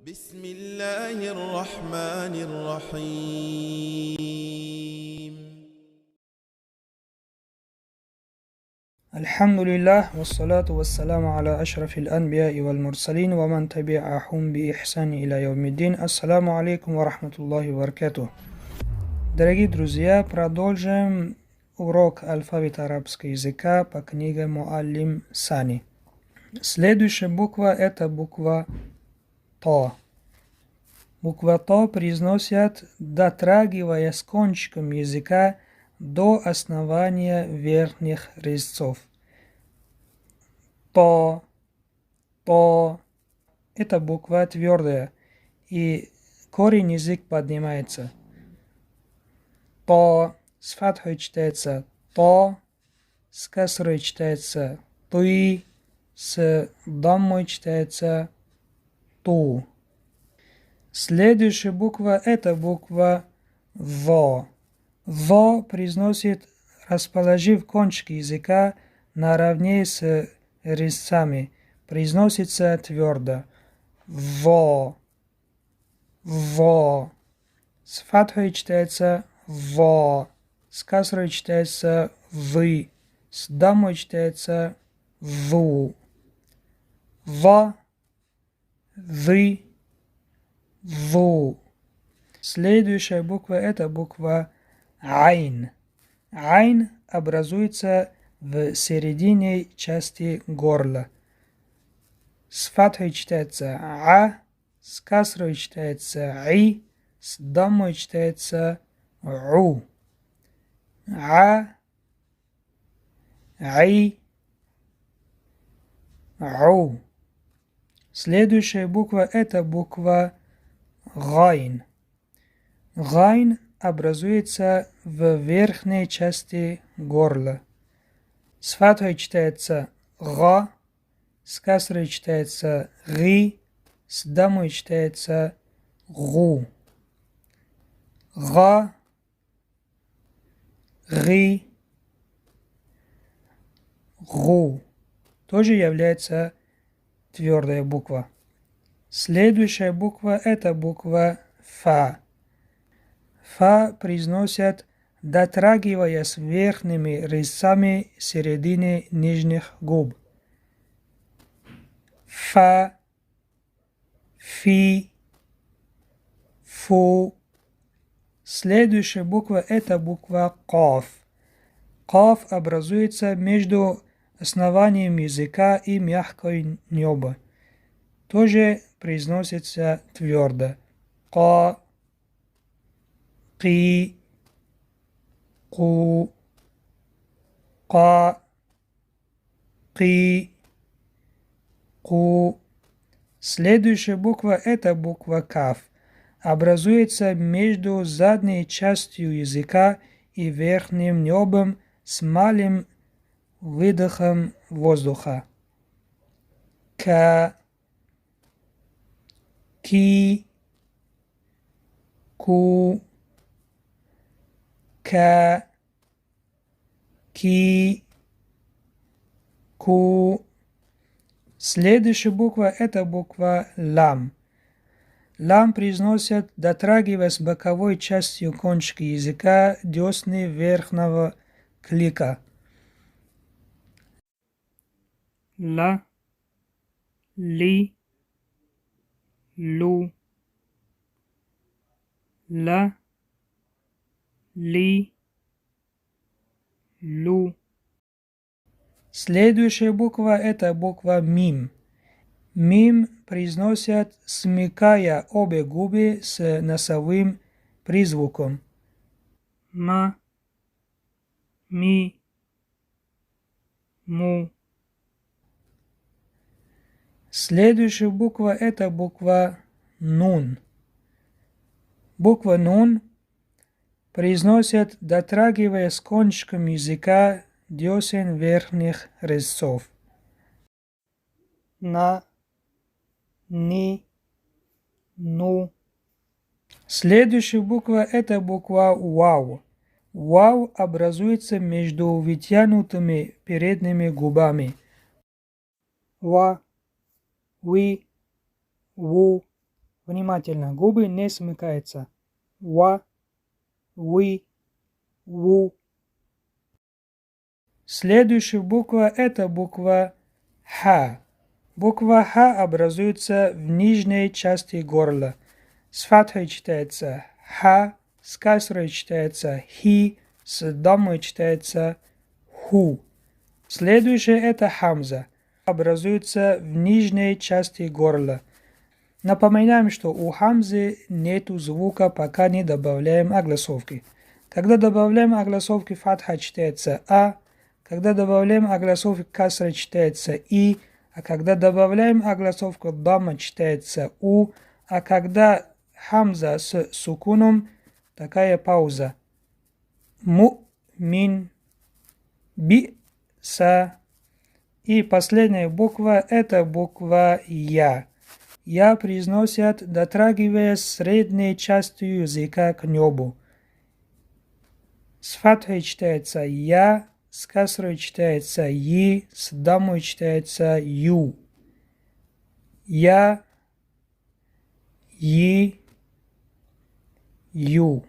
بسم الله الرحمن الرحيم. الحمد لله والصلاة والسلام على أشرف الأنبياء والمرسلين ومن تبعهم بإحسان إلى يوم الدين. Ассаламу алейкум ва рахматуллахи ва баракатух. Дорогие друзья, продолжим урок алфавита арабского языка по книге Муаллим Сани. Следующая буква – это буква То. Буква То произносят, дотрагиваясь кончиком языка до основания верхних резцов. То. Эта буква твердая, и корень язык поднимается. То. С фатхой читается То. С касрой читается Ты. С даммой читается Ту. Следующая буква – это буква Во. Во произносит, расположив кончики языка наравне с резцами. Произносится твердо. Во. С фатхой читается Во. С касрой читается Вы. С дамой читается Ву. Во. Вы. Ву. Следующая буква – это буква Айн. Айн образуется в середине части горла. С фатхой читается А, с касрой читается И, с даммой читается У. А, И, У. Следующая буква – это буква Гайн. Гайн образуется в верхней части горла. С фатхой читается Га, с касрой читается Ги, с дамой читается Гу. Га, Ги, Гу. Тоже является твердая буква. Следующая буква – это буква Фа. Фа произносят, дотрагиваясь верхними резцами середины нижних губ. Фа, Фи, Фу. Следующая буква – это буква Каф. Каф образуется между основанием языка и мягкой неба. Тоже произносится твердо. Ка, Ки, Ку, Ка, Ки, Ку. Следующая буква – это буква Каф. Образуется между задней частью языка и верхним небом с малым выдохом воздуха. Ка, Ки, Ку, Ка, Ки, Ку. Следующая буква – это буква Лам. Лам произносят, дотрагиваясь боковой частью кончика языка десны верхнего клика. Ла, Ли, Лу. Ла, Ли, Лу. Следующая буква – это буква Мим. Мим произносят, смыкая обе губы с носовым призвуком. Ма, Ми, Му. Следующая буква – это буква Нун. Буква Нун произносят, дотрагиваясь кончиком языка десен верхних резцов. На, Ни, Ну. Следующая буква – это буква Вау. Вау образуется между вытянутыми передними губами. Ва, Ви, Ву, Внимательно. Губы не смыкаются. Ва, вы, ву. Следующая буква – это буква Х. Буква Х образуется в нижней части горла. С фатхой читается Х, с касрой читается Хи, с даммой читается Ху. Следующее – это Хамза. Образуется в нижней части горла. Напоминаем, что у Хамзы нету звука, пока не добавляем огласовки. Когда добавляем огласовки, фатха читается А. Когда добавляем огласовки, касра читается И. А когда добавляем огласовку, дамма читается У. А когда Хамза с сукуном, такая пауза. Мин, Са. И последняя буква – это буква Я. Я произносят, дотрагиваясь средней частью языка к небу. С фатхой читается Я, с касрой читается И, с дамой читается Ю. Я, И, Ю.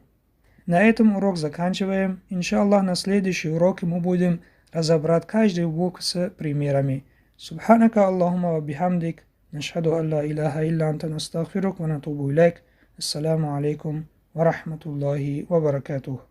На этом урок заканчиваем. Иншаллах, на следующий урок мы будем разобрать каждый букву с примерами. Субханака Аллахума ва бихамдик. Нашхаду ан ла илаха илля анта настагфирук ва натубу илайк. Ассаламу алейкум ва рахматуллахи ва баракатух.